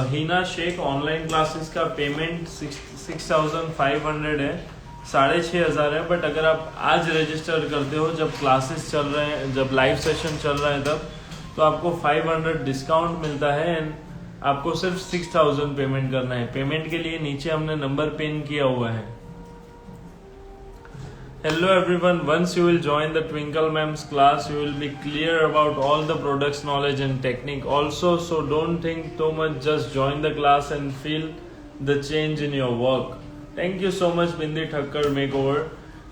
Hina Shaikh online classes का payment 6,500 है, 6,500 है। But अगर आप आज register करते हो, जब क्लासेस चल रहे हैं, जब लाइव सेशन चल रहा है तब, तो आपको 500 डिस्काउंट मिलता है एंड आपको सिर्फ 6,000 पेमेंट करना है। पेमेंट के लिए नीचे हमने नंबर पिन किया हुआ है। Hello everyone, once you will join the Twinkle Ma'am's class, you will be clear about all the products knowledge and technique also, so don't think too much, just join the class and feel the change in your work. Thank you so much Bindi Thakkar Makeover.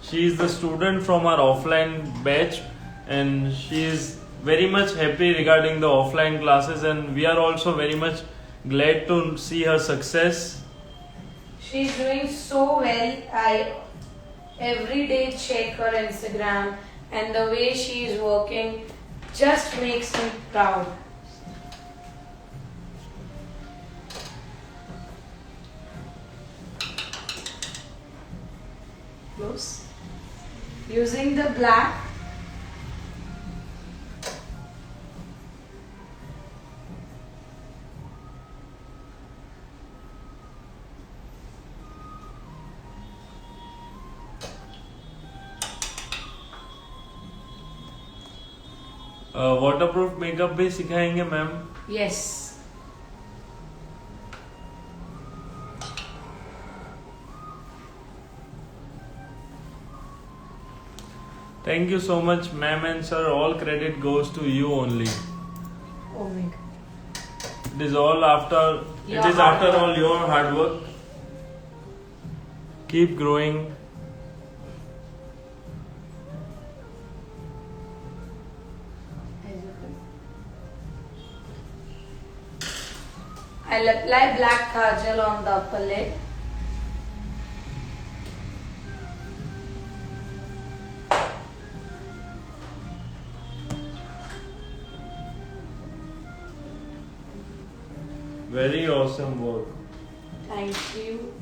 She is the student from our offline batch and she is very much happy regarding the offline classes, and we are also very much glad to see her success. She is doing so well. I every day check her Instagram, and the way she is working just makes me proud. Close. Using the black, waterproof makeup भी सिखाएंगे ma'am. yes. Thank you so much ma'am and sir, all credit goes to you only. Oh my god. It is all after Your it is hard after work. all your hard work. Keep growing. I'll apply black kajal on the upper lid. Very awesome work. Thank you.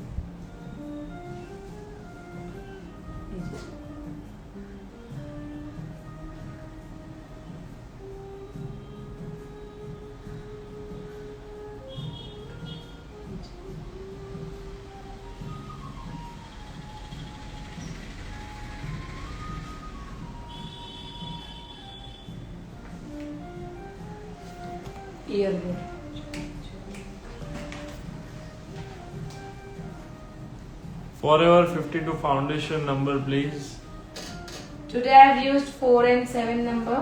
Earbud. Forever 52 foundation number please. Today I have used 4 and 7 number.